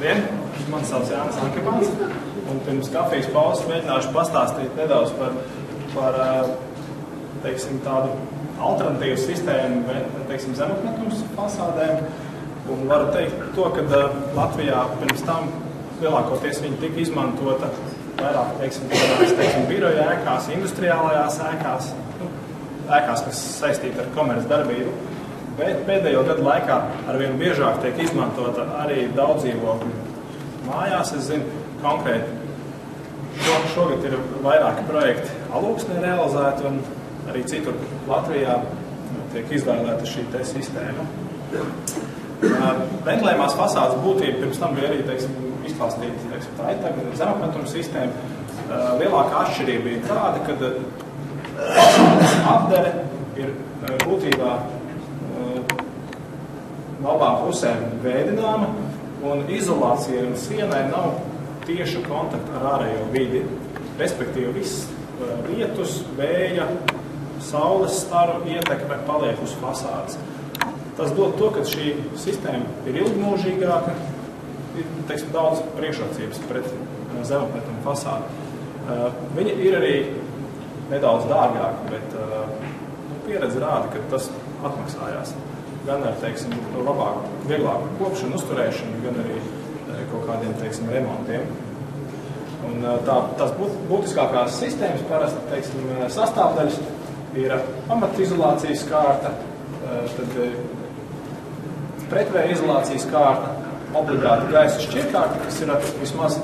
Labdien! Mani sauc Jānis Ankepāns, un pirms kafijas pauzes mēģināšu pastāstīt nedaudz par teiksim, tādu alternatīvu sistēmu, teiksim, zemapmetums fasādēm. Un varu teikt to, ka Latvijā pirms tam lielākoties viņa tika izmantota vairāk, teiksim, biroja ēkās, industriālajās ēkās, ēkās, kas saistīta ar komerces darbību. Bet pēdējo gadu laikā arvien biežāk tiek izmantota arī daudzdzīvokļu mājās. Es zinu, konkrēti, šogad ir vairāki projekti Alūksnē realizēti, un arī citur Latvijā tiek izvēlēta šī te sistēma. Ventilējumās fasādes būtība pirms tam bija arī, teiksim, izklāstīta, tā ir tagad zemapmetuma sistēma. Lielākā atšķirība bija tāda, ka fasādes apdere ir būtībā no abām pusēm veidināma, un izolācija un sienai nav tieša kontakta ar ārējo vidi. Respektīvi, viss lietus, vēja, saules staru ietekme paliek uz fasādes. Tas dod to, ka šī sistēma ir ilgmūžīgāka, ir, teiksim, daudz priekšrocības pret zemapmetuma fasādi. Viņa ir arī nedaudz dārgāka, bet pieredze rāda, ka tas atmaksājās. Gan ar, teiksim, labāku, vieglāku kopšanu, uzturēšanu, gan arī kaut kādiem, teiksim, remontiem. Un tās būtiskākās sistēmas parasti, teiksim, sastāvdaļas ir pamatizolācijas kārta, tad pretvēja izolācijas kārta, obligāti gaisa šķirkārta, kas ir vismaz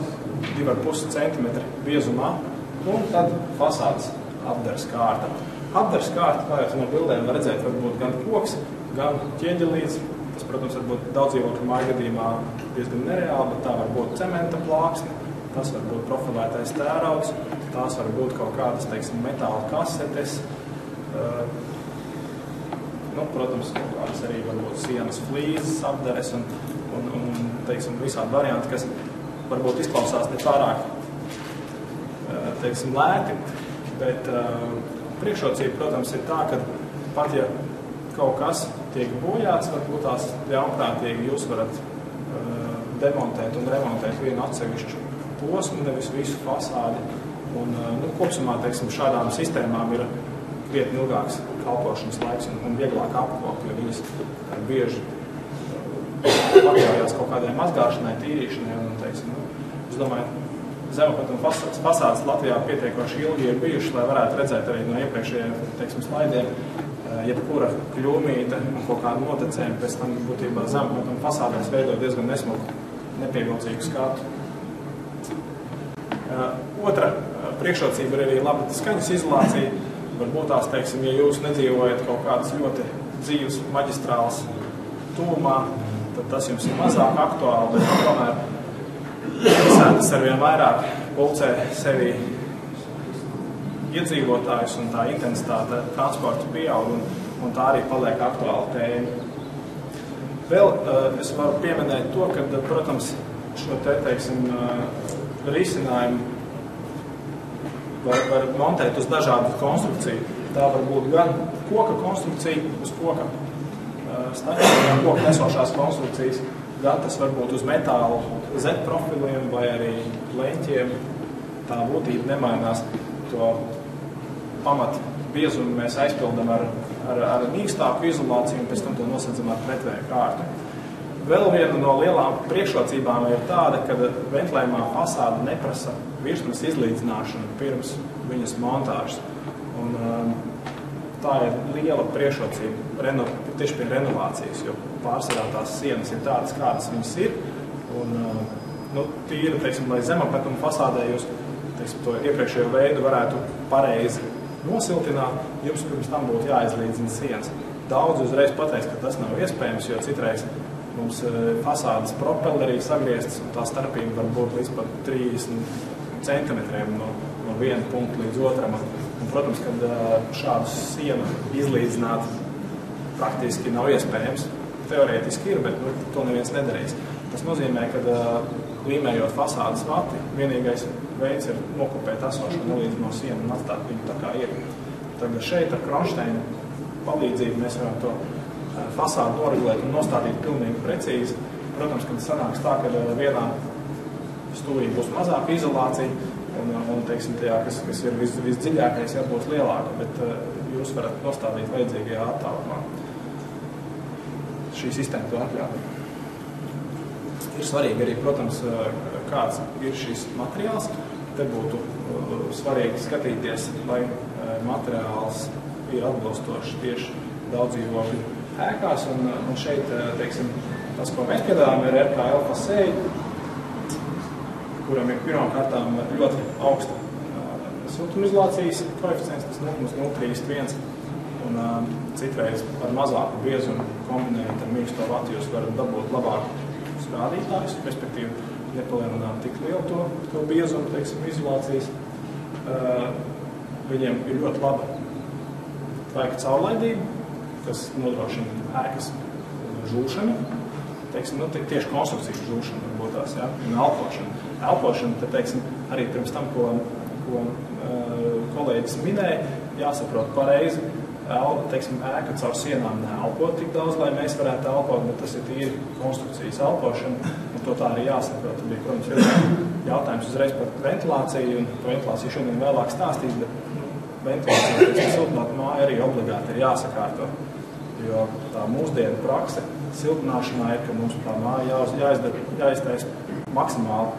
2,5 cm biezumā, un tad fasādes apdares kārta. Apdares kārta, kā jau no bildēm var redzēt, var būt gan koks, gan ķieģelīts. Tas, protams, var būt daudzdzīvokļu māju gadījumā diezgan nereāli, bet tā var būt cementa plāksne, tas var būt profilētais tērauds, tās var būt kaut kādas, teiksim, metāla kasetes, protams, kaut kādas arī var būt sienas flīzes, apdares un teiksim, visādi varianti, kas varbūt izklausās ne pārāk, teiksim, lēti, bet priekšrocība, protams, ir tā, ka pat ja kaut kas tiek bojāts, varbūt tās ļaunprātīgi jūs varat demontēt un remontēt vienu atsevišķu posmu, nevis visu fasādi. Un, kopsumā, teiksim, šādām sistēmām ir krietni ilgāks kalpošanas laiks un vieglāk apkop, jo viņas bieži pakļaujās kaut kādai mazgāšanai, tīrīšanai. Un, teiksim, es domāju, zemapmetuma fasādes Latvijā pietiekoši ilgi ir bijuši, lai varētu redzēt arī no iepriekšējiem, teiksim, slaidiem, jebkura kļūmīte un kaut kāda notecējuma pēc tam būtībā zemapmetuma fasādēs veido diezgan nesmuku, nepievilcīgu skatu. Otra priekšrocība ir arī laba skaņas izolācija. Varbūt tās, teiksim, ja jūs nedzīvojat kaut kādas ļoti dzīves maģistrāls tuvumā, tad tas jums ir mazāk aktuāli, bet tomēr pilsētas arvien vairāk pulcē sevi iedzīvotājus un tā intensitāte transporta pieaug un tā arī paliek aktuāla tēma. Vēl es varu pieminēt to, ka, protams, šo te, teiksim, risinājumu var montēt uz dažādu konstrukciju. Tā var būt gan koka konstrukcija uz koka staķiem, gan koka nesošās konstrukcijas, gan tas var būt uz metālu Z profiliem vai arī leņķiem. Tā būtība nemainās. To pamat biezumu mēs aizpildam ar mīkstāku izolāciju un pēc tam to nosacam ar pretvēju kārtu. Vēl viena no lielām priekšrocībām ir tāda, ka ventilējumā fasāde neprasa virsmas izlīdzināšanu pirms viņas montāžas. Un, tā ir liela priekšrocība tieši pie renovācijas, jo pārsvarā tās sienas ir tādas, kādas viņas ir. Un, tīri, teiksim, lai zemapmetuma fasādē jūs, teiksim, to iepriekšējo veidu varētu pareizi nosiltināt, jums pirms tam būtu jāizlīdzina sienas. Daudz uzreiz pateiks, ka tas nav iespējams, jo citreiz mums fasādes propellerī sagrieztas, un tā starpība var būt līdz pat 30 centimetriem no viena punkta līdz otram. Un, protams, kad šādu sienu izlīdzināt praktiski nav iespējams. Teorētiski ir, bet to neviens nedarīs. Tas nozīmē, ka līmējot fasādes vati, vienīgais veids ir nokopēt esošo nelīdzino sienu un atstāt viņu tā kā ir. Tagad šeit ar kronšteinu palīdzību mēs varam to fasādu noregulēt un nostādīt pilnīgi precīzi. protams, kad sanāks tā, ka vienā stūrī būs mazāka izolācija, un teiksim, tajā, kas ir visdziļākais, būs lielāka, bet jūs varat nostādīt vajadzīgajā attālumā. Šī sistēma to atļauj. Ir svarīgi arī, protams, kāds ir šis materiāls. Te būtu svarīgi skatīties, lai materiāls ir atbilstošs tieši daudzdzīvokļu ēkās. Un šeit, teiksim, tas, ko mēs piedāvājam, ir RKL fasēji, kuram ir pirmkārtām ļoti augsta siltumizolācijas koeficients, tas 0,031, un citreiz ar mazāku biezumu kombinējot ar mīksto vatu jūs varat dabūt labākus rādītājus, respektīvi nepalielināt tik lielu to biezumu, teiksim, izolācijas. Viņiem ir ļoti laba tvaika caurlaidība, kas nodrošina ēkas žūšanu, teiksim, tieši konstrukcijas žūšana varbūt tās, un elpošana. Elpošana, te, teiksim, arī pirms tam, ko kolēģis minēja, jāsaprot pareizi, teiksim, ēka caur sienām neelpot tik daudz, lai mēs varētu elpot, bet tas ir tīri konstrukcijas elpošana, un to tā arī jāsaprot. Tad bija, protams, jautājums uzreiz par ventilāciju, un par ventilāciju šodien vēlāk stāstīt, bet ventilācija, teiksim, siltināta māja arī obligāti ir jāsakārto, jo tā mūsdienu prakse siltināšanā ir, ka mums tā māja jāiztais maksimāli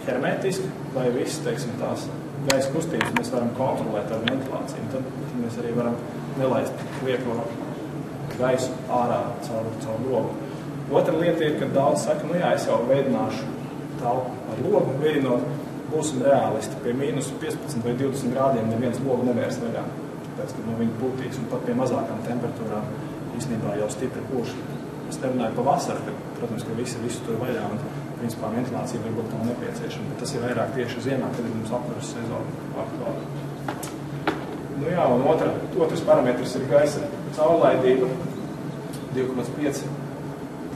hermetiski, lai viss, teiksim, tās gaisa kustības mēs varam kontrolēt ar ventilāciju. Tad mēs arī varam nelaist lieko gaisu ārā caur logu. Otra lieta ir, ka daudz saka, es jau veidināšu telpu ar logu, veidinot, būsim reālisti. Pie mīnus 15 vai 20 grādiem neviens logu nevērs vaļā, tāpēc, ka viņa būtīs, un pat pie mazākām temperatūrām īstenībā jau stipri pūš. Es nerunāju pa vasaru, kad, protams, ka visu tur vaļā, un principā ventilācija varbūt nav nepieciešama, bet tas ir vairāk tieši ziemā, kad ir mums apkuras sezona aktuāli. Un otrs parametrs ir gaisa caurlaidība, 2,5.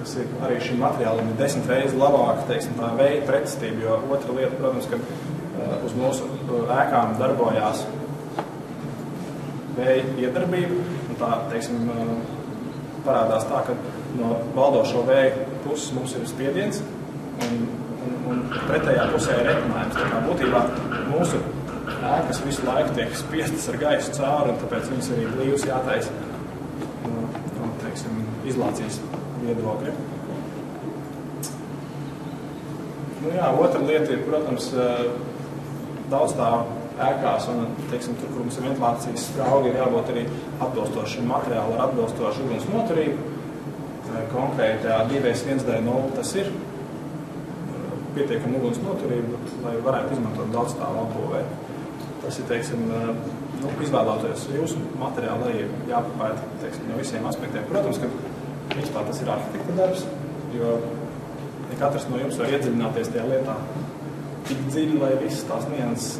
Tas ir arī šim materiālam ir 10 reizes labāk, teiksim, tā vēja pretestība, jo otra lieta, protams, ka uz mūsu ēkām darbojās vēja iedarbība, un tā, teiksim, parādās tā, ka no valdošo vēju puses mums ir spiediens, un pretējā pusē ir retinājums. Tā kā būtībā mūsu ēkas visu laiku tiek spiestas ar gaisu cauri, un tāpēc viņas arī blīvs jātaisa no teiksim, izolācijas viedokļa. Otra lieta ir, protams, daudzstāvu ēkās, un, teiksim, tur, kur mums ir ventilācijas spraugi, ir jābūt arī atbilstošam materiālu ar atbilstošu uguns noturību. Konkrēti 2S1D0 tas ir pietiekama uguns noturība, lai varētu izmantot daudzstāvu apbūvē. Tas ir, teiksim, izvēlēties jūsu materiālu arī jāpapēta, teiksim, no visiem aspektiem. Protams, ka principā tas ir arhitekta darbs, jo ne katrs no jums var iedziļināties tajā lietā tik dziļi, lai visas tās nianses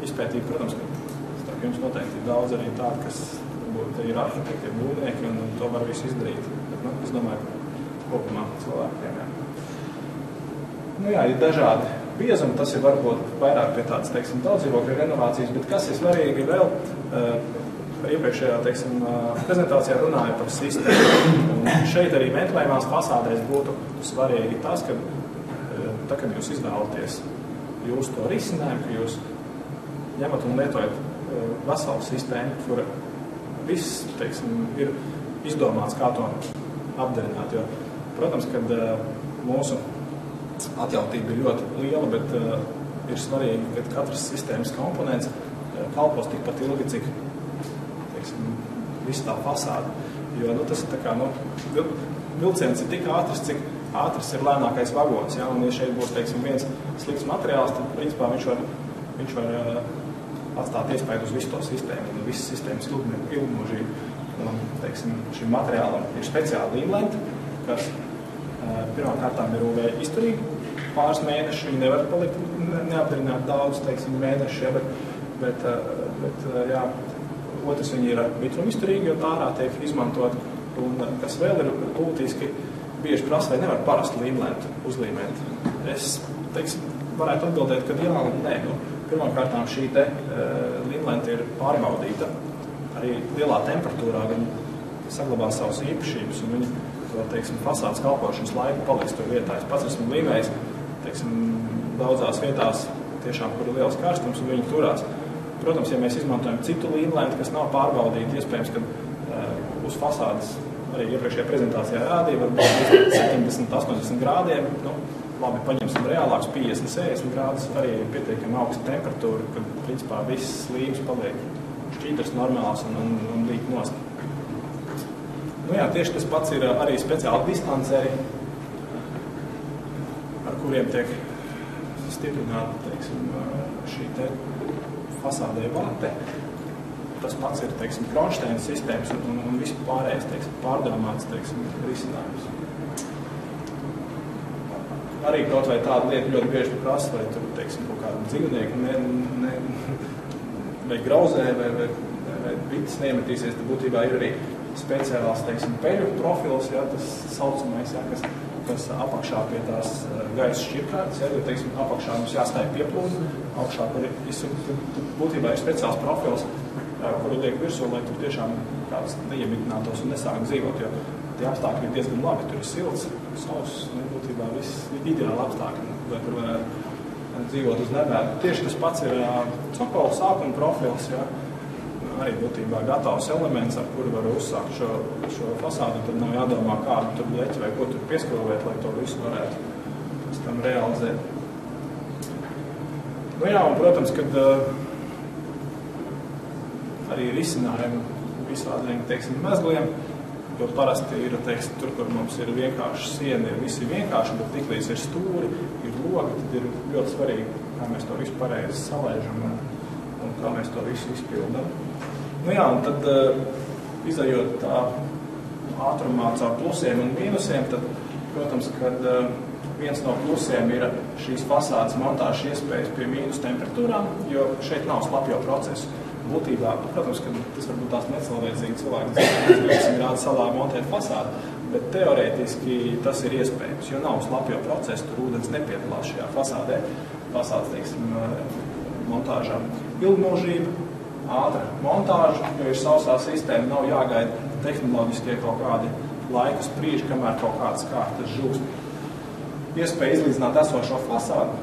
izpētītu. Protams, ka starp jums noteikti ir daudz arī tādi, kas varbūt ir arhitekti, ir būvnieki, un to var visu izdarīt. Bet, es domāju, kopumā cilvēkiem, ir dažādi biezumi, tas ir varbūt vairāk pie tādas, teiksim, daudzdzīvokļu renovācijas, bet kas ir svarīgi vēl, iepriekšējā, teiksim, prezentācijā runāja par sistēmu. Un šeit arī ventilējumās fasādēs būtu svarīgi tas, ka, kad jūs izvēlaties jūsu to risinājumu, ka jūs ņemat un lietojat veselu sistēmu, kura viss, teiksim, ir izdomāts, kā to apdarināt. Jo, protams, kad mūsu atjautība ir ļoti liela, bet ir svarīgi, ka katras sistēmas komponents kalpos tikpat ilgi, cik, teiksim, visu tā fasāda. Jo, tas ir tā kā, vilciens ir tik ātrs, cik ātrs ir lēnākais vagons, un ja šeit būs, teiksim, viens slikts materiāls, tad, principā, viņš var atstāt iespēju uz visu to sistēmu, un visas sistēmas ilgmūžīgi. Teiksim, šim materiālam ir speciāli līmlenti, kas pirmkārtām ir UV izturīgi pāris mēneši, viņi nevar palikt neapdarināt daudz, teiksim, mēneši, bet otrs viņi ir mitruma izturīgi, jo tārā tiek izmantot, un kas vēl ir būtiski, bieži prasa, vai nevar parastu līmlentu uzlīmēt. Es, teiksim, varētu atbildēt, ka jā un nē. Pirmkārtām šī te līmlenta ir pārbaudīta arī lielā temperatūrā, viņi saglabā savas īpašības, un viņi to, teiksim, fasādes kalpošanas laiku paliks tur vietā. Es pats esmu līmējis, teiksim, daudzās vietās, tiešām, kur ir liels karstums, un viņi turās. Protams, ja mēs izmantojam citu līmlēnu, kas nav pārbaudīta, iespējams, ka uz fasādes arī iepriekšējā prezentācijā rādīja, varbūt 70-80 grādiem, labi, paņemsim reālāks 50-60 grādus, arī ir pietiekami augsta temperatūra, kad, principā, viss līmes paliek šķīdrs normāls un līk nost. Jā, tieši tas pats ir arī speciāli distancēji, ar kuriem tiek stiprināta, teiksim, šī te fasādē vate. Tas pats ir, teiksim, kronšteina sistēmas un visu pārējais, teiksim, pārdomāts, teiksim, risinājums. Arī kaut vai tāda lieta ļoti bieži prasa, vai tur, teiksim, kaut kādu dzīvnieku vai grauzē, vai bites neiemetīsies, tad būtībā ir arī speciāls, teiksim, peļu profils, ja, tas saucamais, ja, kas apakšā pie tās gaisa šķirkārtas, ja, jo, teiksim, apakšā mums jāstāja pieplūdu, augšā, kur būtībā ir speciāls profils, kuru liek virsū, lai tur tiešām kāds neiemitinātos un nesāk dzīvot, jo tie apstākļi ir diezgan labi, tur ir silts, sauss, būtībā viss ideāli apstākļi, lai tur varētu dzīvot uz nebēdu. Tieši tas pats ir cokola sākuma profils, ja, arī būtībā gatavs elements, ar kuru var uzsākt šo fasādu, tad nav jādomā, kādu tur bleķi vai ko tur pieskrūvēt, lai to visu varētu pēc tam realizēt. Jā, un, protams, kad arī risinājumi visādiem, teiksim, mezgliem, jo parasti ir, teiksim, tur, kur mums ir vienkārši siena, ir visi vienkārši, bet tiklīdz ir stūri, ir logi, tad ir ļoti svarīgi, kā mēs to visu pareizi salēžam un kā mēs to visu izpildam. Jā, un tad, izējot tā ātrumā caur plusiem un mīnusiem, tad, protams, kad viens no plusiem ir šīs fasādes montāžas iespējas pie mīnus temperatūrām, jo šeit nav slapjo procesu. Būtībā, protams, ka tas varbūt tās necilvēcīgi cilvēki, kas grāda salā montēt fasādu, bet teorētiski tas ir iespējams, jo nav slapjo procesu, tur ūdens nepiedalās šajā fasādē, fasādes, teiksim, montāžā. Ilgmūžība, ātra montāža, jo ir sausā sistēma, nav jāgaida tehnoloģiskie kaut kādi laika sprīži, kamēr kaut kādas kārtas žūst. Iespēja izlīdzināt esošo fasādu,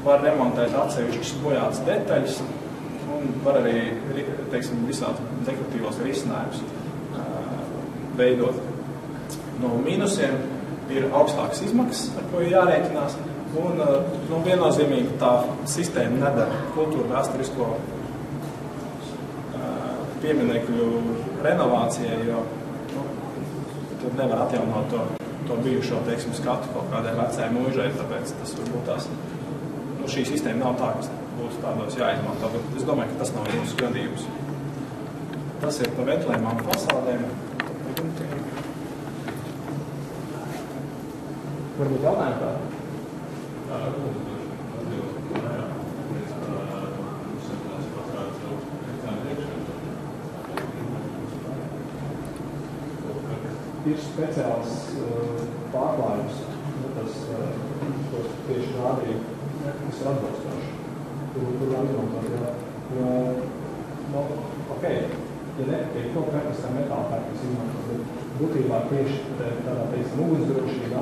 var remontēt atsevišķas bojātas detaļas un var arī, teiksim, visādi dekoratīvos risinājumus veidot. No mīnusiem ir augstākas izmaksas, ar ko ir jārēķinās, un viennozīmīgi tā sistēma nedara kultūra vēsturisko pieminekļu renovācijai, jo tad nevar atjaunot to bijušo, teiksim, skatu kaut kādai vecai mūžai, tāpēc tas varbūt tās, šī sistēma nav tā, kas būtu tādos jāizmanto, bet es domāju, ka tas nav jūsu gadījums. Tas ir par ventilējumām fasādēm. Varbūt jautājumi tā? Ir speciāls pārklājums, tas, ko tieši rādīja, kas ir atbalstoši. Tur var izmantot, jo, ok, ja nepatīk to pērkastā metāla pērkas izmantot, bet būtībā tieši tādā, teiksim, ugunsdrošībā,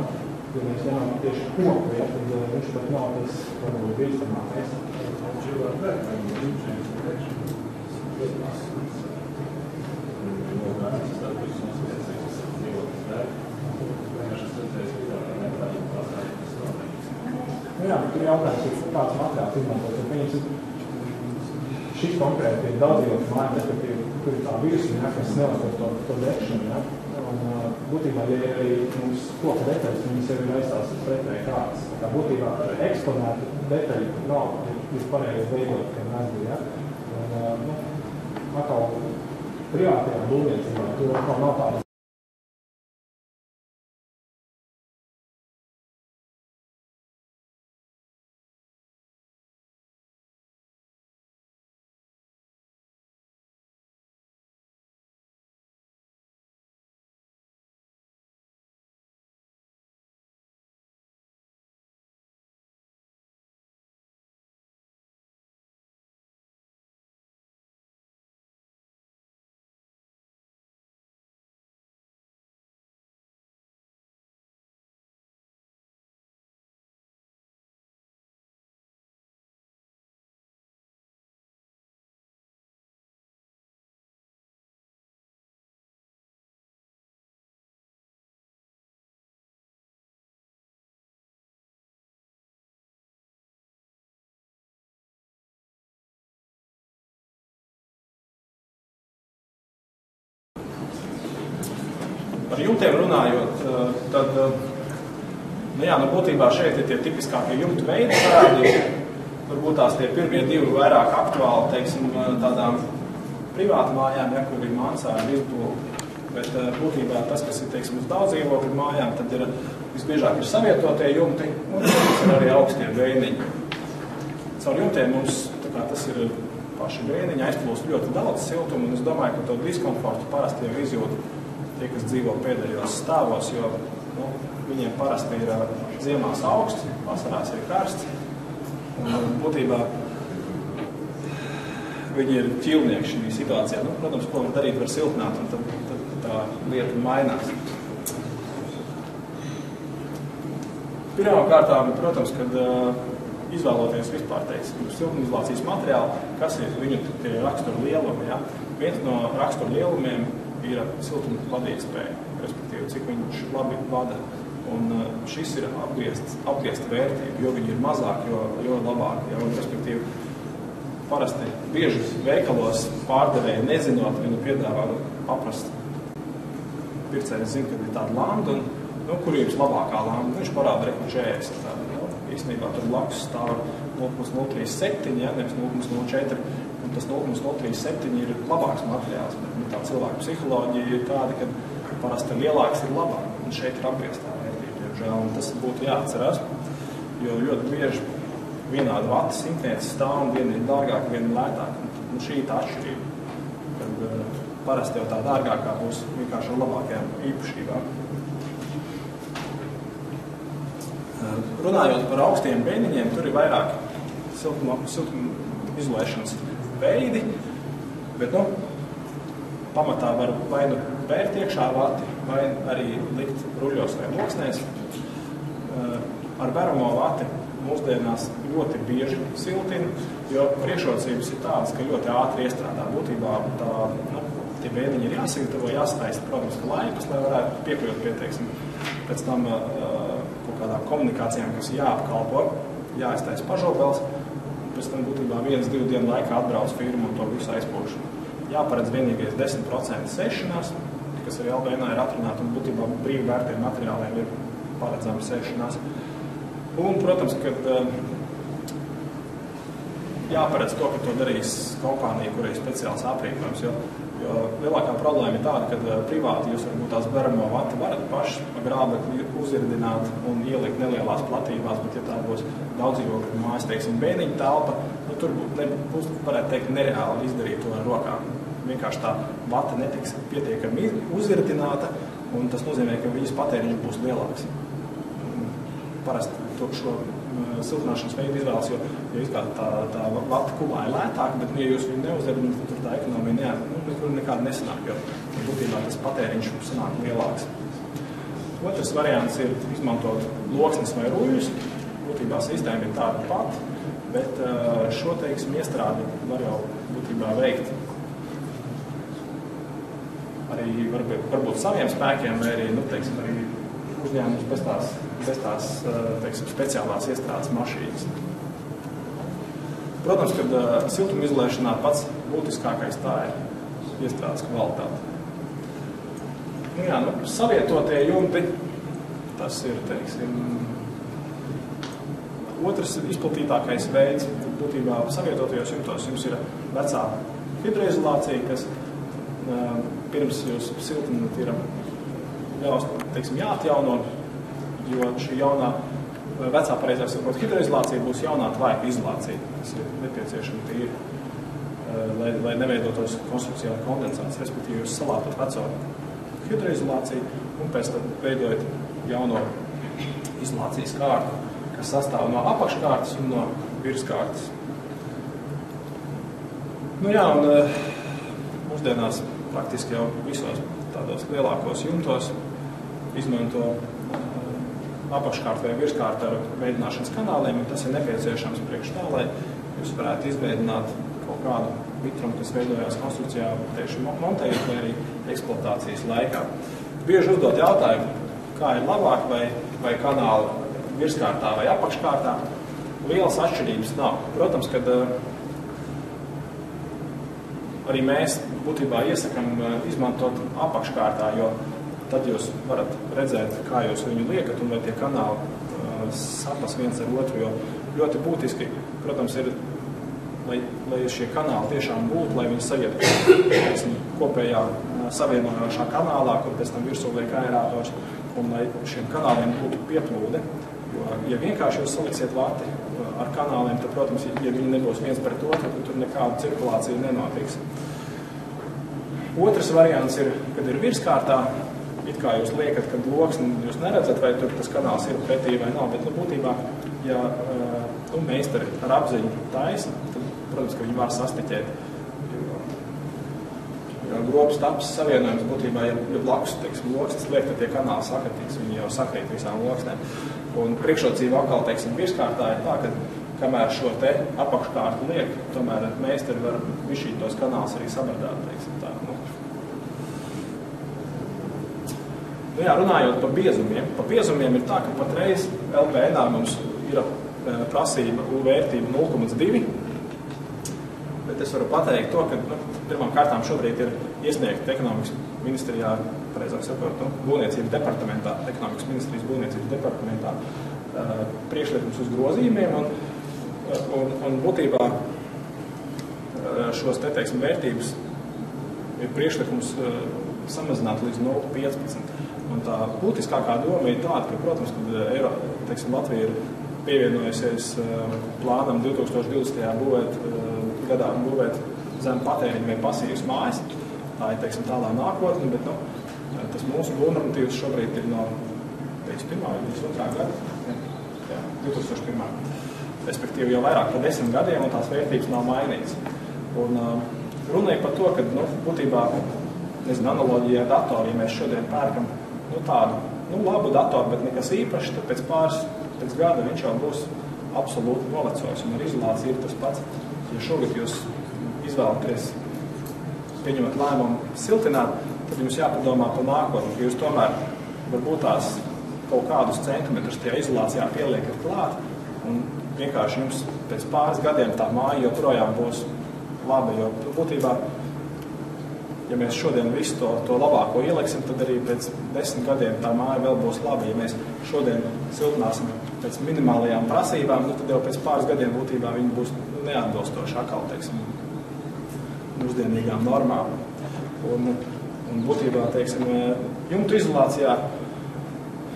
ja mēs ņemam tieši koku, ja, tad viņš pat nav tas, varbūt, bīstamākais. Jā, bet tur jautājums ir kāds materiāls izmantot. Šis konkrēti ir daudzīvot māja, respektīvi, tur ir tā virsma, kas nelieto to dekšanu. Ja? Un, būtībā, ja arī mums koka detaļas, viņas jau ir aizstās pretēji kādas. Tā būtībā eksponēta detaļa nav pareizi veidot, kā nezinu. Ja? Un, atkal privātajā būvniecībā, tur atkal nav tāda Par jumtiem runājot, tad būtībā šeit ir tie tipiskākie jumtu veidi parādīti. Varbūt tās tie pirmie divi vairāk aktuāli, teiksim, tādām privātu mājām, ja, kur ir mansārdu izbūve. Bet būtībā tas, kas ir, teiksim, uz daudz dzīvokļu mājām, tad ir visbiežāk ir savietotie jumti un ir arī augstie vēniņi. Caur jumtiem mums, tas ir paši vēniņi, aizplūst ļoti daudz siltumu, un es domāju, ka to diskomfortu parasti jau izjūt tie, kas dzīvo pēdējos stāvos, jo viņiem parasti ir ziemās augsts, vasarās ir karsts. Un būtībā viņi ir ķilnieki šī situācijā. Protams, ko var darīt, var siltināt, un tad tā lieta mainās. Pirmkārtām, protams, kad izvēloties vispār, teiksim, siltumizolācijas materiālu, kas ir viņu tie rakstura lielumi. Ja? Viens no rakstura lielumiem ir siltuma vadītspēja, respektīvi, cik viņš labi vada. Un šis ir apgriezta vērtība, jo viņi ir mazāk, jo labāk. Ja? Un, respektīvi, parasti bieži veikalos pārdevēji nezinot, viņu piedāvā paprast pircējs zina, kad ir tāda landa, un kur jums labākā landa. Viņš parāda reku 40. Īstenībā tur blakus stāv 0,037, ja, nevis 0,04. Un tas 0,037 ir labāks materiāls, bet tā cilvēka psiholoģija ir tāda, ka parasti lielāks ir labāk. Un šeit ir apgrieztā vērtība, diemžēl. Un tas būtu jāatcerās, jo ļoti bieži vienāda vata simtniece stāv un viena ir dārgāka, viena ir lētāka. Un šī ir tā atšķirība, kad parasti jau tā dārgākā būs vienkārši ar labākajām īpašībām. Runājot par augstiem vēniņiem, tur ir vairāk siltuma izolēšanas veidi, bet pamatā var vai bērt iekšā vati, vai arī likt ruļļos vai loksnēs. Ar beramo vati mūsdienās ļoti bieži siltina, jo priekšrocības ir tādas, ka ļoti ātri iestrādā. Būtībā tie vēniņi ir jāsagatavo, jāstaista, protams, ka laikus, lai varētu piekļūt pie, teiksim, pēc tam kaut kādām komunikācijām, kas jāapkalpo, jāiztaisa pažobels, pēc tam būtībā 1-2 dienu laikā atbrauc firma un to visu aizpūš. Jāparedz vienīgais 10% sēšanās, kas arī LBNā ir atrunāta, un būtībā brīvi vērtiem materiāliem ir paredzama sēšanās. Un, protams, kad jāparedz to, ka to darīs kompānija, kurai ir speciāls aprīkojums, jo lielākā problēma ir tāda, ka privāti jūs varbūt tās beramo vati varat paši grābekli uzirdināt un ielikt nelielās platībās, bet ja tā būs daudzdzīvokļu mājas, teiksim, vēniņa telpa, tur būs, varētu teikt, nereāli izdarīt to ar rokām. Vienkārši tā vata netiks pietiekami uzirdināta, un tas nozīmē, ka viņas patēriņš būs lielāks. Parasti to šo siltināšanas veidu izvēlas, jo tā vata kulā ir lētāka, bet, ja jūs viņu neuzirdināt, tad tur tā ekonomija nekāda nesanāk, jo būtībā tas patēriņš sanāk lielāks. Otrs variants ir izmantot loksnes vai ruļļus. Būtībā sistēma ir tāda pati, bet šo, teiksim, iestrādi var jau būtībā veikt arī varbūt saviem spēkiem, vai arī, teiksim, arī uzņēmums bez tās teiksim, speciālās iestrādes mašīnas. Protams, kad siltuma izolēšanā pats būtiskākais tā ir iestrādes kvalitāte. Savietotie jumti, tas ir, teiksim, otrs izplatītākais veids. Būtībā savietotajos jumtos jums ir vecā hidroizolācija, kas pirms jūs siltināt ir jāatjauno, jo šī jaunā, vecā pareizāk sakot, hidroizolācija būs jaunā tvaika izolācija, kas ir nepieciešama tīri, lai neveidotos konstrukcijā kondensāts, respektīvi jūs salātot veco hidroizolāciju un pēc tam veidojat jauno izolācijas kārtu, kas sastāv no apakškārtas un no virskārtas. Un mūsdienās praktiski jau visos tādos lielākos jumtos izmanto apakškārtu vai virskārtu ar veidināšanas kanāliem, un tas ir nepieciešams priekš tā, lai jūs varētu izveidināt kaut kādu mitrumu, kas veidojās konstrukcijā tieši montējot vai arī eksploatācijas laikā. Bieži uzdot jautājumu, kā ir labāk vai kanāli virskārtā vai apakškārtā. Lielas atšķirības nav. Protams, kad arī mēs būtībā iesakam izmantot apakškārtā, jo tad jūs varat redzēt, kā jūs viņu liekat un vai tie kanāli sapas viens ar otru, jo ļoti būtiski, protams, ir, lai šie kanāli tiešām būtu, lai viņi saietu kopējā savienojošā kanālā, kur pēc tam virsū liek aerātors, un lai šiem kanāliem būtu pieplūde. Jo, ja vienkārši jūs saliksiet vati ar kanāliem, tad, protams, ja viņi nebūs viens pret otru, tad tur nekāda cirkulācija nenotiks. Otrs variants ir, kad ir virskārtā, it kā jūs liekat, kad loksni jūs neredzat, vai tur tas kanāls ir pretī vai nav, bet būtībā, ja meistari ar apziņu taisa, tad, protams, ka viņi var sastiķēt. Jo grobs taps savienojums būtībā, ja blakus, teiksim, loksnes liek, tad tie kanāli sakritīs, viņi jau sakrīt visām loksnēm. Un priekšrocība atkal, teiksim, virskārtā ir tā, ka kamēr šo te apakškārtu liek, tomēr meistari var višķīt tos kanāls arī sabardāt, teiksim tā. Nu jā, runājot par biezumiem. Par biezumiem ir tā, ka patreiz LPN mums ir prasība U vērtība 0,2. Bet es varu pateikt to, ka pirmām kārtām šobrīd ir iesniegta ekonomikas ministrijā, pareizāk sakot, būvniecības departamentā, ekonomikas ministrijas būvniecības departamentā priekšlikums uz grozījumiem un būtībā šos te, teiksim, vērtības ir priekšlikums samazināt līdz 0,15. Un tā būtiskākā doma ir tāda, ka, protams, kad Latvija ir pievienojusies plānam 2020. Gadā būvēt zem patēriņa vai pasīvas mājas. Tā ir, teiksim, tālā nākotne, bet tas mūsu būvnormatīvs šobrīd ir no 21. līdz 2. gada. Jā, 2001. Respektīvi jau vairāk par 10 gadiem, un tās vērtības nav mainītas. Un runa ir par to, ka, būtībā, analoģijā datoru, ja mēs šodien pērkam tādu labu datoru, bet nekas īpaši, tad pēc gada viņš jau būs absolūti novecojis. Un ar izolāciju ir tas pats. Ja šogad jūs izvēlaties pieņemat lēmumu siltināt, tad jums jāpadomā par nākotni, ka jūs tomēr varbūt tās kaut kādus centimetrus tajā izolācijā pieliekat klāt, un vienkārši jums pēc pāris gadiem tā māja joprojām būs laba, jo būtībā, ja mēs šodien visu to labāko ieliksim, tad arī pēc 10 gadiem tā māja vēl būs laba. Ja mēs šodien siltināsim pēc minimālajām prasībām, tad jau pēc pāris gadiem būtībā viņi būs neatbilstoši atkal, teiksim, mūsdienīgām normām. Un būtībā, teiksim, jumtu izolācijā,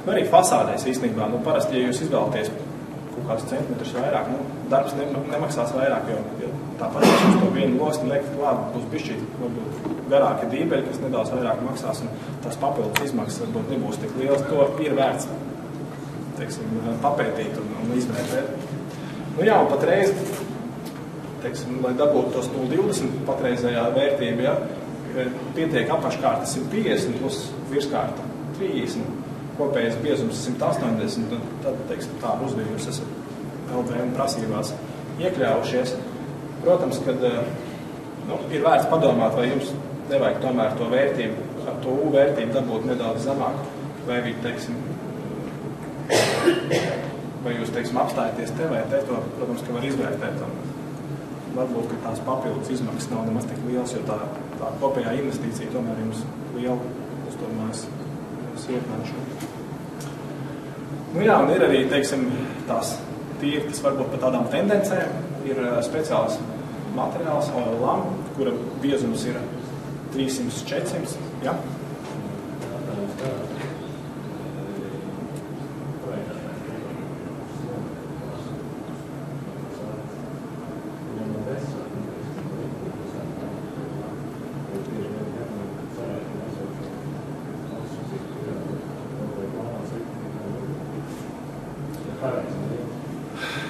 arī fasādēs īstenībā, parasti, ja jūs izvēlaties kaut kādus centimetrus vairāk, darbs nemaksās vairāk, jo tāpat uz to vienu losni liekt klāt, būs bišķīt, varbūt garāki dībeļi, kas nedaudz vairāk maksās, un tās papildus izmaksas varbūt nebūs tik liels. To ir vērts, teiksim, papētīt un izvērtēt. Jā, un patreiz, teiksim, lai dabūtu tos 0,20 patreizējā vērtība, pietiek apakškārta 150 plus virskārta 30, kopējais biezums 180, un tad, teiksim, tādu uzdevumu jūs esat LVM prasībās iekļaujušies. Protams, kad ir vērts padomāt, vai jums nevajag tomēr to vērtību, to U vērtību dabūt nedaudz zemāk, vai arī, teiksim, vai jūs, teiksim, apstājaties te vai te, to, protams, ka var izvērtēt, un varbūt, ka tās papildus izmaksas nav nemaz tik liels, jo tā kopējā investīcija tomēr jums liela uz to mājas siltināšanu. Jā, un ir arī, teiksim, tās tīri, kas varbūt par tādām tendencēm, ir speciāls materiāls, OLAM, kura biezums ir 300-400, ja?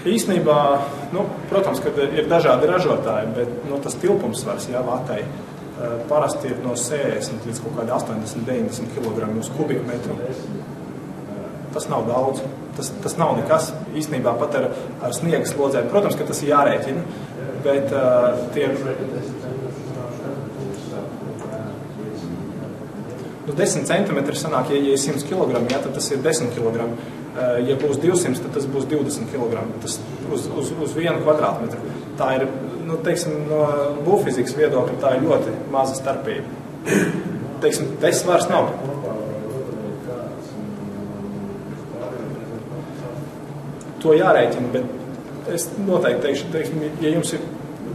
Īstenībā, protams, kad ir dažādi ražotāji, bet tas tilpumsvars, vatai, parasti ir no 60 līdz kaut kādi 80-90 kg uz kubikmetru. Tas nav daudz. Tas nav nekas. Īstenībā pat ar sniega slodzēm. Protams, ka tas ir jārēķina, bet tie 10 centimetri sanāk, ja ir 100 kg, tad tas ir 10 kg. Ja būs 200, tad tas būs 20 kg. Tas uz 1 kvadrātmetru. Tā ir, teiksim, no būvfizikas viedokļa tā ir ļoti maza starpība. Teiksim, te svars nav to jārēķina, bet es noteikti teikšu, ja jums ir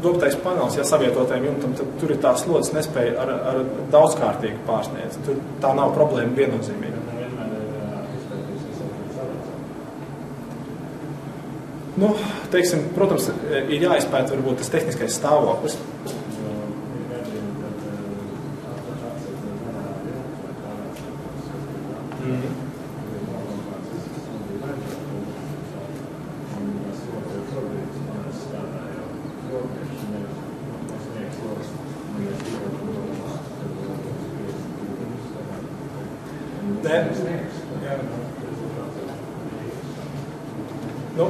dobtais panels, ja savietotājiem jumtam, tad tur ir tā slodzes nespēja ar daudzkārtīgu pārsniedz. Tur tā nav problēma viennozīmīga. Nu, teiksim, protams, ir jāizpēta varbūt tas tehniskais stāvoklis. Nu,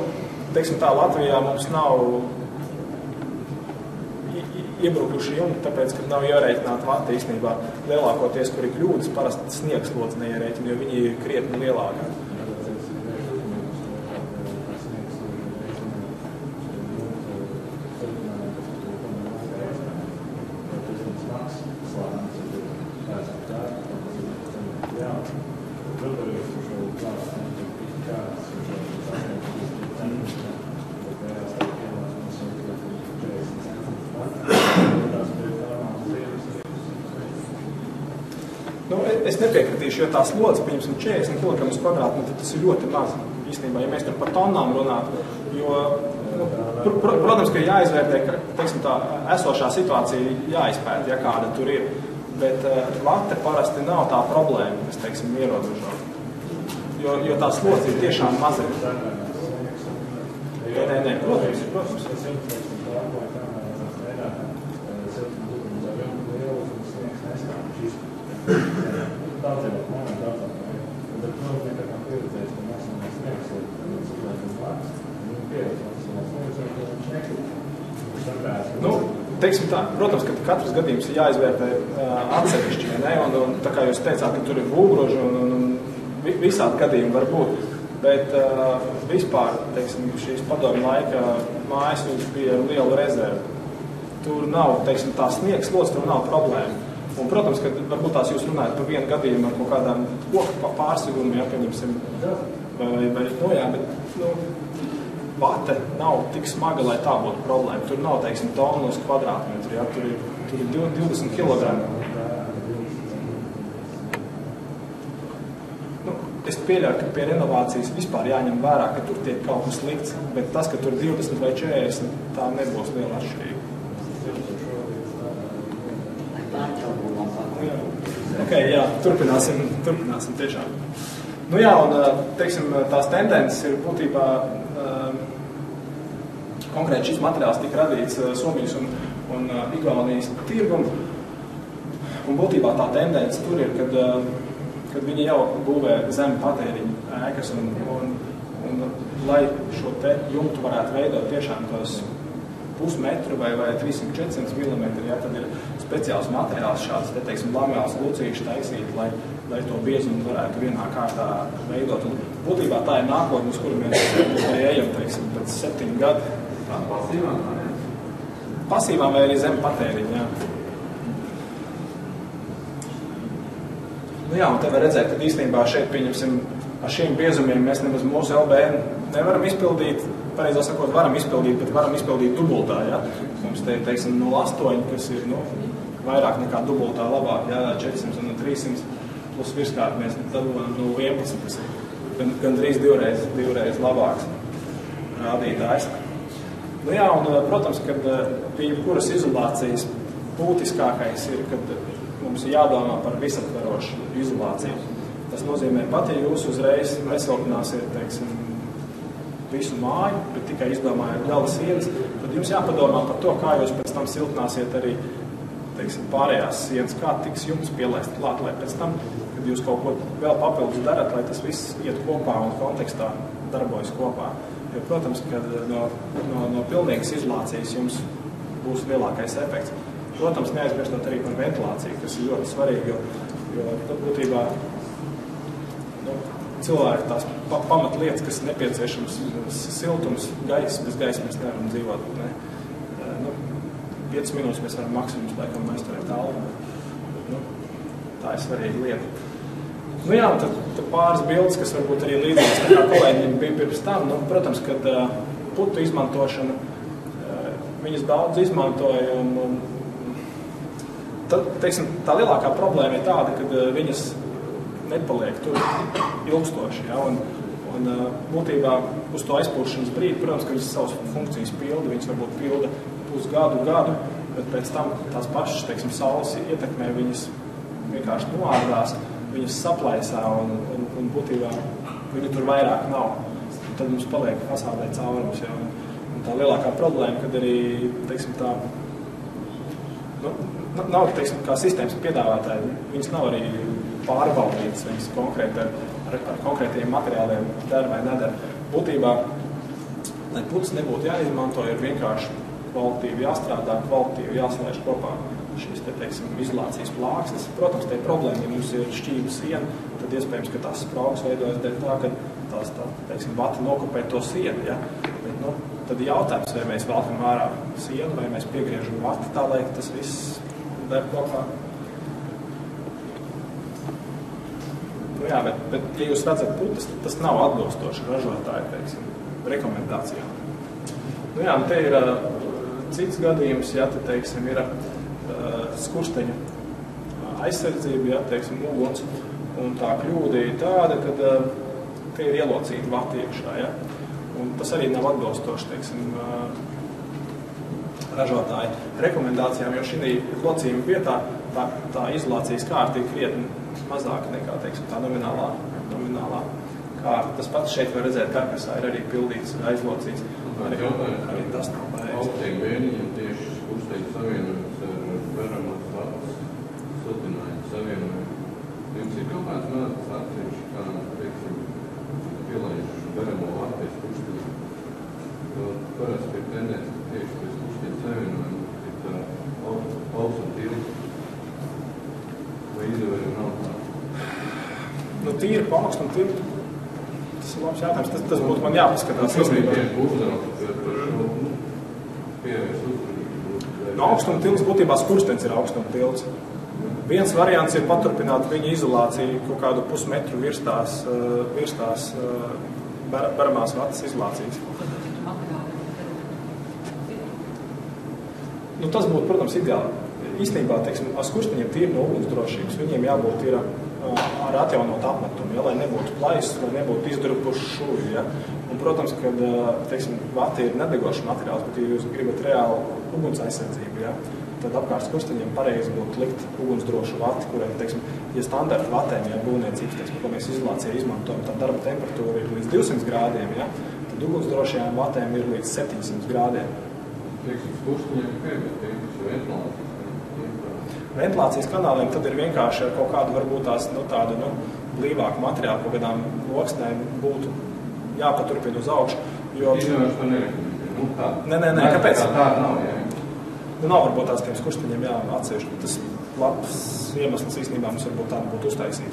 teiksim tā, Latvijā mums nav iebrukuši jumti, tāpēc, ka nav jārēķināta vata īstenībā. Lielākoties, kur ir kļūdas, parasti sniegslodzi neierēķina, jo viņi ir krietni lielākā. Es nepiekritīšu, jo tās slodzes, pieņemsim 40 kg uz kvadrātmetru, tas ir ļoti maz. Īstenībā, ja mēs tur par tonnām runātu, jo, protams, ka jāizvērtē, ka, teiksim, tā esošā situācija jāizpēta, ja kāda tur ir, bet vate parasti nav tā problēma, kas, teiksim, ierobežo, jo tās slodzes ir tiešām mazi. Nē, protams. Nu, teiksim tā, protams, ka katrs gadījums ir jāizvērtē atsevišķi, ne? Un tā kā jūs teicāt, ka tur ir būvroži un visādi gadījumi var būt, bet vispār, teiksim, šīs padomju laika mājas bija ar lielu rezervu. Tur nav, teiksim, tā sniegslodzes, tur nav problēma. Un, protams, ka varbūt tās jūs runājat par vienu gadījumu ar kaut kādām koku pārsegumiem, ja, pieņemsim, bet, vate nav tik smaga, lai tā būtu problēma. Tur nav, teiksim, tonu uz kvadrātmetru, ja, tur ir 20 kg. Nu, es pieļauju, ka pie renovācijas vispār jāņem vērā, ka tur tiek kaut kas likts, bet tas, ka tur 20 vai 40, tā nebūs liela atšķirība. Okay, jā, turpināsim tiešām. Nu jā, un, teiksim, tās tendences ir būtībā konkrēti šis materiāls tika radīts Somijas un Igaunijas tirgumu. Un būtībā tā tendence tur ir, kad viņi jau būvē zem patēriņu ēkas un lai šo te jumtu varētu veidot tiešām tos pusmetru vai 300-400 mm, ja, tad ir speciāls materiāls šāds, te, teiksim, lamēls lucīši taisīt, lai to biezumu varētu vienā kārtā veidot. Un būtībā tā ir nākotne, uz kuru mēs ejam, teiksim, pēc 7 gadu. Pasīvām vai arī zem patēriņa, jā. Nu jā, un te var redzēt, ka īstenībā šeit, pieņemsim, ar šiem biezumiem mēs nemaz mūsu LBN nevaram izpildīt, pareizā sakot, varam izpildīt, bet varam izpildīt dubultā, ja. Mums te, teiksim, 0,8, kas ir, vairāk nekā dubultā labāk, ja, 400 un 300, plus virskārt mēs dabūjam 0,11, kas ir gandrīz divreiz labāks rādītājs. Nu jā, un, protams, kad pie jebkuras izolācijas būtiskākais ir, kad mums ir jādomā par visaptverošu izolāciju. Tas nozīmē, pat ja jūs uzreiz nesiltināsiet, teiksim, visu māju, bet tikai izdomājat gala sienas, tad jums jāpadomā par to, kā jūs pēc tam siltināsiet arī, teiksim, pārējās sienas, kā tiks jums pielaist klāt, lai pēc tam, kad jūs kaut ko vēl papildus darat, lai tas viss iet kopā un kontekstā darbojas kopā. Jo, protams, ka no pilnīgas izolācijas jums būs lielākais efekts. Protams, neaizmirstot arī par ventilāciju, kas ir ļoti svarīgi, jo tad būtībā cilvēki tās pamatlietas, kas ir nepieciešams, siltums, gaiss, bez gaisa mēs nevaram dzīvot. Ne? 5 minūtes mēs varam maksimums laikam aizturēt tālu. Tā ir svarīga lieta. Nu jā, tad pāris bildes, kas varbūt arī līdzīgas, tā kā kolēģiem bija pirms tam. Nu, protams, kad putu izmantošana, viņas daudz izmantoja, un tad, teiksim, tā lielākā problēma ir tāda, kad viņas nepaliek tur ilgstoši, ja, un būtībā uz to aizpūšanas brīdi, protams, ka viņas savas funkcijas pilda, viņas varbūt pilda pusgadu, gadu, bet pēc tam tās pašas, teiksim, saules ietekmē viņas vienkārši noārdās, viņas saplaisā un būtībā viņu tur vairāk nav. Un tad mums paliek fasādē caurums, ja, un tā lielākā problēma, kad arī, teiksim, tā, nu, nav, teiksim, kā sistēmas piedāvātāji, viņas nav arī pārbaudītas, viņas konkrēti ar konkrētiem materiāliem dara vai nedara. Būtībā, lai putas nebūtu jāizmanto, ir vienkārši kvalitīvi jāstrādā, kvalitīvi jāslēdz kopā šīs, teiksim, izolācijas plāksnes. Protams, te problēma, ja mums ir šķīva siena, tad iespējams, ka tās spraugas veidojas dēļ tā, ka tās, teiksim, vati nokopē to sienu, ja? Bet, nu, tad jautājums, vai mēs valkam ārā sienu, vai mēs piegriežam vati tā, lai tas viss der kopā. Nu jā, bet ja jūs redzat putas, tad tas nav atbilstoši ražotāju, teiksim, rekomendācijām. Nu jā, te ir cits gadījums, ja te, teiksim, ir skursteņa aizsardzība, ja, teiksim, uguns, un tā kļūda ir tāda, ka te ir ielocīta vati iekšā, ja, un tas arī nav atbilstoši, teiksim, ražotāju rekomendācijām, jo šī locījuma vietā tā izolācijas kārta ir krietni mazāk nekā, teiksim, tā nominālā kārta. Tas pats šeit var redzēt, karkasā ir arī pildīts, aizlocīts. Arī tas nav pareizi. Augstiem vēniņiem tieši skursteņu savienojums ar veramās vatas siltinājumu savienojumu. Jums ir kaut kāds mēdz atsevišķi, kā, teiksim, pielaižu veramo vatu skursteņu. Parasti ir tendence tieši pēc skursteņu savienojumu, ir tā augstuma tilta. Vai izdevēju nav tā? Nu, tīri pa augstumu tiltu. Tas ir labs jātājums. Tas būtu man jāpaskatās. No augstuma tilts būtībā skurstenis ir augstuma tilts. Viens variants ir paturpināt viņa izolāciju kaut kādu pusmetru virs tās veramās vatas izolācijas. Nu, tas būtu, protams, ideāli. Īstenībā, teiksim, ar skursteņiem tīri no ugunsdrošības, viņiem jābūt ir ar atjaunot apmetumu, ja, lai nebūtu plaisas, lai nebūtu izdrupuši šuvi. Ja. Un, protams, kad, teiksim, vati ir nedegošs materiāls, bet ja jūs gribat reāli uguns aizsardzību, ja, tad apkārt skursteņiem pareizi būtu likt ugunsdrošu vati, kurai, teiksim, ja standarta vatēm, ja būvniecības, teiksim, ko mēs izolācijā izmantojam, tā darba temperatūra ir līdz 200 grādiem, ja, tad ugunsdrošajām vatēm ir līdz 700 grādiem. Teiksim, skursteņiem ir ventilācijas. Ventilācijas kanāliem tad ir vienkārši ar kaut kādu, varbūt tās, tādu, blīvāku materiālu, kaut kādām loksnēm būtu jāpaturpina uz augšu, jo... Izvērs to nerekomendē. Nē, kāpēc? Tā nav, jā. Nu, nav varbūt tās tiem skursteņiem jāatsevišķi. Tas labs iemesls īstenībā mums varbūt tādu būtu uztaisīt,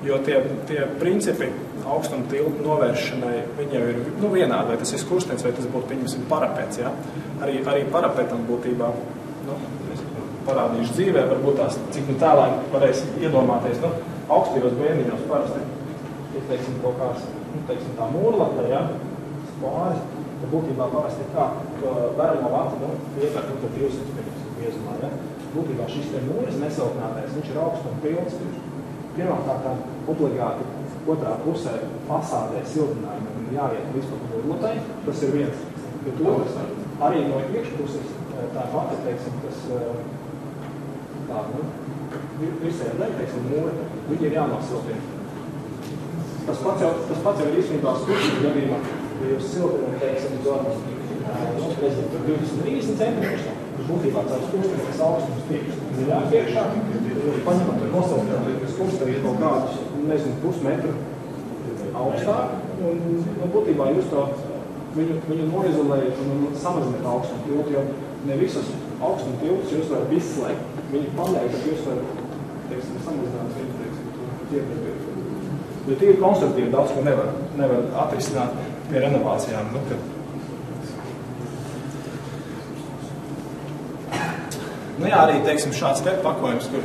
jo tie principi augstuma tiltu novēršanai, viņi jau ir, vienādi, vai tas ir skursteņs, vai tas būtu, pieņemsim, parapets, ja? Arī parapetam būtībā, parādīšu dzīvē, varbūt tās, cik tālāk varēs iedomāties, augstajos bēniņos parasti, ja, teiksim, kaut kāds, teiksim, tā mūrlata, ja, spāris, tad būtībā parasti ir kā, ka veramo vatu, ietver, tad 200 biezumā, ja. Būtībā šis te mūris nesiltinātais, viņš ir augstuma pilns, pirmkārt obligāti otrā pusē fasādē siltinājumam ir jāiet līdz pat mūrlatai, tas ir viens, bet otrs, arī no iekšpuses tā pati, teiksim, tas visiem ne, teiksim, mūri, viņi ir jānosiltina. Tas pats jau ir īstenībā skursteņa gadījumā, ja jūs siltināt, teiksim, zonas, 20-30 centimetrus, būtībā caur skursteņa tas augstums dziļāk iekšā, paņemat un nosiltināt skursteņu kaut kādus, pusmetru augstāk, un būtībā jūs to viņu noizolējat un samazināt augstumu tiltu, jo ne visas augstuma tiltus jūs varat izslēgt. Viņi paliek, tad jūs varat, teiksim, samazināt viņu, teiksim, ietekmēt. Jo tīri konstruktīvi daudz ko nevar atrisināt pie renovācijām. Jā, arī, teiksim, šāds te pakojums, kur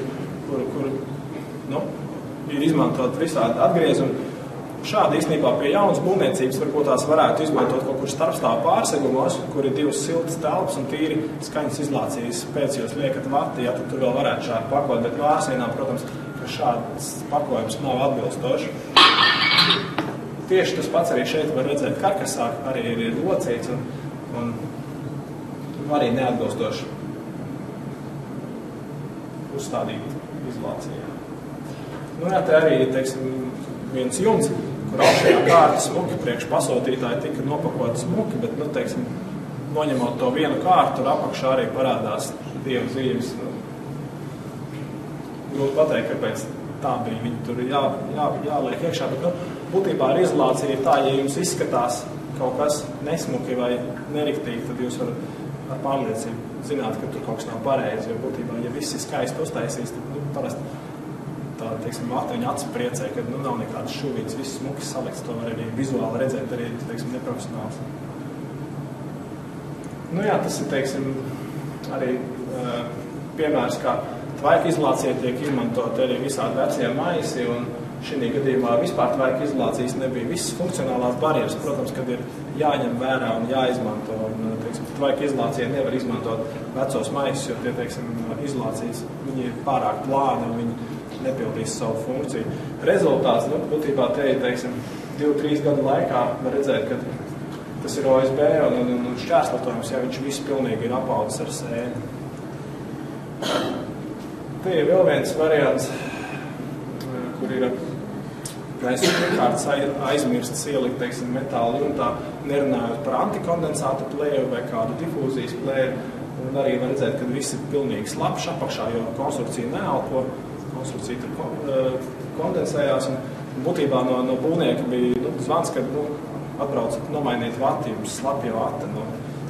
ir izmantot visādi atgriezumi. Šādi īstenībā pie jaunas būvniecības varbūt tās varētu izmantot kaut kur starpstāvu pārsegumos, kur ir divas siltas telpas un tīri skaņas izlācijas pēc jūs liekat vati, ja tad tur vēl varētu šādi pakot, bet no ārsienām, protams, ka šāds pakojums nav atbilstoši. Tieši tas pats arī šeit var redzēt karkasā, arī ir locīts un arī neatbilstoši uzstādīt izlācijā. Nu jā, te arī, teiksim, viens jumts, kur augšējā kārta smuki priekš pasūtītāji tika nopakota smuki, bet, nu, teiksim, noņemot to vienu kārtu, tur apakšā arī parādās dievu zīmes. Grūti pateikt, kāpēc tā bija. Viņi tur jāliek iekšā, bet, nu, būtībā ar izolāciju ir tā, ja jums izskatās kaut kas nesmuki vai neriktīgi, tad jūs varat ar pārliecību zināt, ka tur kaut kas nav pareizi, jo būtībā, ja viss ir skaisti uztaisīs, tad, nu, parasti tā, teiksim, viņa acis priecē, ka, nu, nav nekādas šuvītas, viss smuki salikts, to var arī vizuāli redzēt, arī, teiksim, neprofesionāls. Nu jā, tas ir, teiksim, arī piemērs, kā tvaika izolācija tiek izmantot arī visādi vecie maisi, un šī gadījumā vispār tvaika izolācijas nebija visas funkcionālās barjeras, protams, kad ir jāņem vērā un jāizmanto, un, teiksim, tvaika izolācija nevar izmantot vecos maisus, jo tie, teiksim, izolācijas, viņi ir pārāk plāni, un viņi nepildīs savu funkciju. Rezultāts, nu, būtībā te, teiksim, 2-3 gadu laikā var redzēt, ka tas ir OSB un šķērslitojums, ja viņš viss pilnīgi ir apaudzis ar sēni. Te ir vēl viens variants, kur ir gaisa iekārtas aizmirstas ielikt, teiksim, metāla jumtā, nerunājot par antikondensāta plēju vai kādu difūzijas plēju, un arī var redzēt, ka viss ir pilnīgi slapš apakšā, jo konstrukcija neelpo, konstrukcija tur kondensējās, un būtībā no būvnieka bija zvans, kad atbraucat nomainīt vati, jums slapja vata,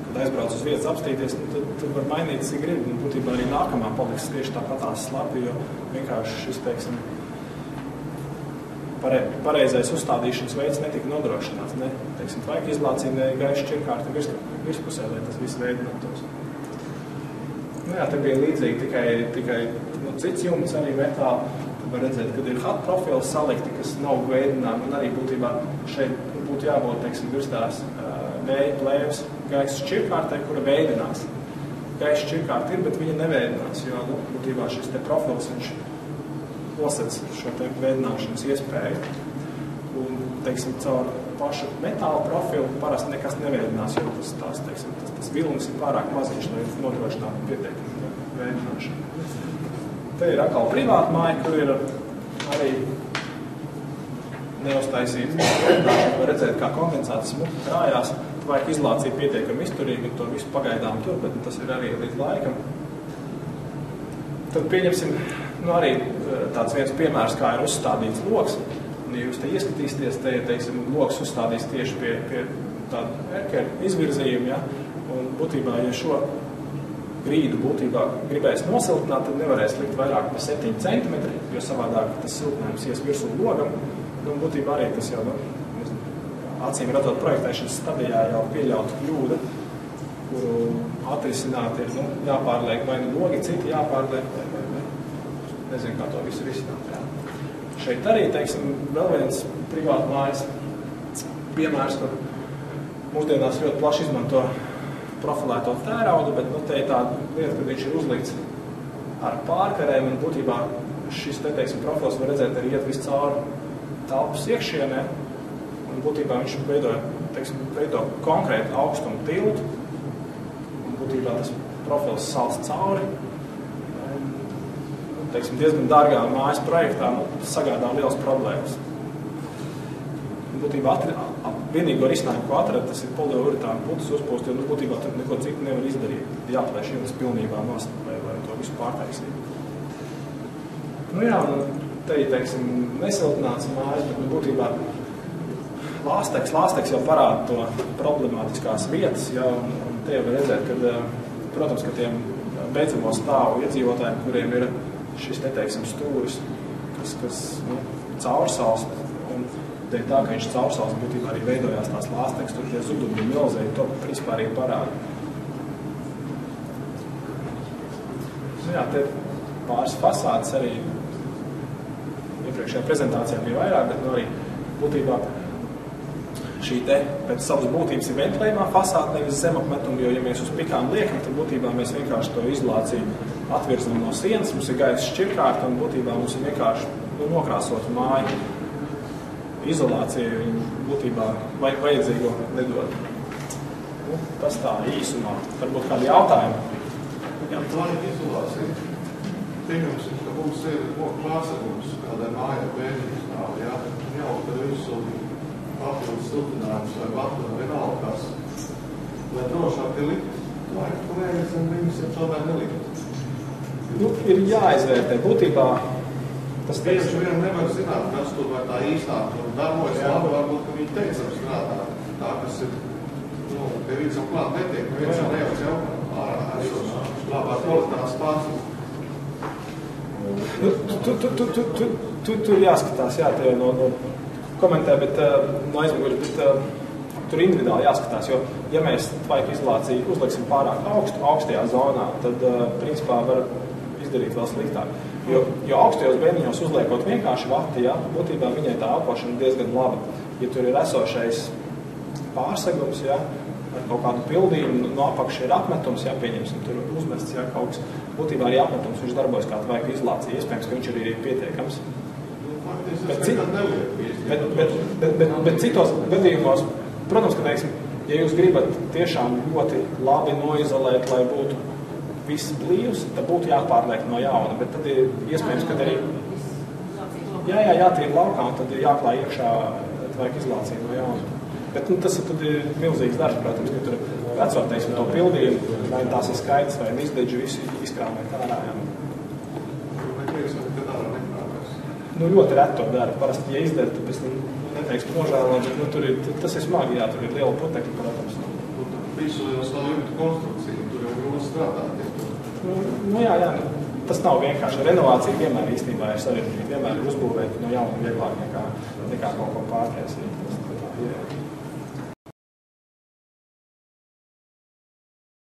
kad aizbrauc uz vietas apstīties, tad var mainīt, cik grib, un būtībā arī nākamā paliks tieši tāpatās slapja, jo vienkārši šis, teiksim, pareizais uzstādīšanas veids netika nodrošināts, ne, teiksim, tvaika izolācija, ne gaisa šķirkārta virspusē, lai tas viss veidinātos. Nu jā, te bija līdzīgi tikai cits jumts, arī metāli. Var redzēt, kad ir hot profils salikti, kas nav veidināmi, un arī būtībā šeit būtu jābūt, teiksim, virs tās vēja plēves gaisa šķirkārtai, kura veidinās. Gaisa šķirkārta ir, bet viņa neveidinās, jo būtībā šis te profils, viņš nosedz šo te veidināšanas iespēju. Un, teiksim, caur pašu metāla profilu parasti nekas neveidinās, jo tas vilnis ir pārāk maziņš, lai nodrošinātu pietiekumu veidināšanu. Te ir atkal privāta māja, kur ir arī neuztaisīts. Var redzēt, kā kondensāts smuki krājās, tvaika izolācija pietiekami izturīga, un to visu pagaidām tur, bet tas ir arī līdz laikam. Tad pieņemsim, arī tāds viens piemērs, kā ir uzstādīts loks. Un, ja jūs te ieskatīsieties, te, teiksim, loks uzstādīs tieši pie tāda erkeru izvirzījuma, ja? Un būtībā, ja šo grīdu būtībā gribēs nosiltināt, tad nevarēs likt vairāk par 7 cm, jo savādāk tas siltinājums ies virsū logam. Un būtībā arī tas jau, acīm redzot projektēšanas stadijā jau pieļautu kļūda, kuru atrisināt ir, jāpārliek vai logi, citi jāpārliek, vai nezinu, kā to visu risināt. Jā. Šeit arī, teiksim, vēl viens privāta mājas piemērs, kur mūsdienās ļoti plaši izmanto profilēto tēraudu, bet te ir tāda lieta, kad viņš ir uzlikts ar pārkarēm, un būtībā šis te, teiksim, profils var redzēt arī iet visu cauri telpas iekšienē, un būtībā viņš veido konkrētu augstumu tiltu, un būtībā tas profils sals cauri, un, teiksim, diezgan dārgā mājas projektā, sagādā liels problēmas. Būtībā vienīgo risinājumu, ko atrada, tas ir poliuretāna putas uzpūst, jo būtībā tur neko citu nevar izdarīt. Jāplēš jums pilnībā nost, vai to visu pārtaisīt. Nu jā, te ir, teiksim, nesiltināts mājas, bet būtībā lāsteks jau parāda to problemātiskās vietas, ja, un te jau var redzēt, ka, protams, ka tiem beidzamo stāvu iedzīvotājiem, kuriem ir šis, teiksim, stūris, kas caursals, un dēļ tā, ka viņš caursals būtībā arī veidojās tās lāsteks, tur tie zudumi milzēji, to principā arī parāda. Nu jā, te pāris fasādes arī iepriekšējā prezentācijā bija vairāk, bet arī būtībā šī te pēc savas būtības ir ventilējumā fasāde, nevis zemapmetuma, jo, ja mēs uz pikām liekam, tad būtībā mēs vienkārši to izolāciju atvirzam no sienas, mums ir gaisa šķirkārta un būtībā mums ir vienkārši nokrāsot māju. Izolācija būtībā vajadzīgo nedod. Tas tā īsumā. Varbūt kādi jautājumi? Jā, tā ir izolācija. Pieņemsim, ka mums ir klāsakums kādai mājai bērniņas nav, jā? Jau, kad visu papildus siltinājums vai batuna vienalga kas, lai drošāk ir likt, laika plējas un viņus ir tomēr nelikt. Ir jāizvērtē. Būtībā tas bieži vien nevar zināt, kas tur vai tā īstāk un darbojas labi, varbūt, ka viņi teicam strādā. Tā, kas ir, pie viņam klāt netiek, viens jau nejauc jau ārā esošā labā kvalitātes pārsaka. Tur jāskatās, jā, tie no komentē, bet no aizmuguri, bet tur individuāli jāskatās, jo, ja mēs tvaika izolāciju uzliksim pārāk augstajā zonā, tad, principā, var izdarīt vēl sliktāk. Jo augstajos bēniņos uzliekot vienkārši vati, ja, būtībā viņai tā elpošana diezgan laba. Ja tur ir esošais pārsegums, ja, ar kaut kādu pildījumu, no apakša ir apmetums, ja, pieņemsim, tur uzmests, ja, kaut kas, būtībā arī apmetums, viņš darbojas kā tvaika izolācija, iespējams, ka viņš arī ir pietiekams. Bet citos gadījumos, protams, ka, teiksim, ja jūs gribat tiešām ļoti labi noizolēt, lai būtu viss blīvs, tad būtu jāpārliek no jauna, bet tad ir iespējams, ka arī jātīra laukā un tad ir jāklāj iekšā tvaika izolācija no jauna. Bet tas tad ir milzīgs darbs, protams, ka tur vecot, teiksim, to pildījumu, vai tās ir skaidrs, vai izdeģi visi izkrāmēt ārā. Ļoti reti to dara. Parasti, ja izdara, tad es neteikšu nožēlot, bet tur ir, tas ir smagi, jā, tur ir liela putekļa, protams. Visu jau stāvītu konstrukciju, tur jau grūti strādāt. Jā, tas nav vienkārši. Renovācija vienmēr īstenībā ir sarežģīta. Vienmēr ir uzbūvēt no jauna vieglāk nekā kaut ko pārtaisīt.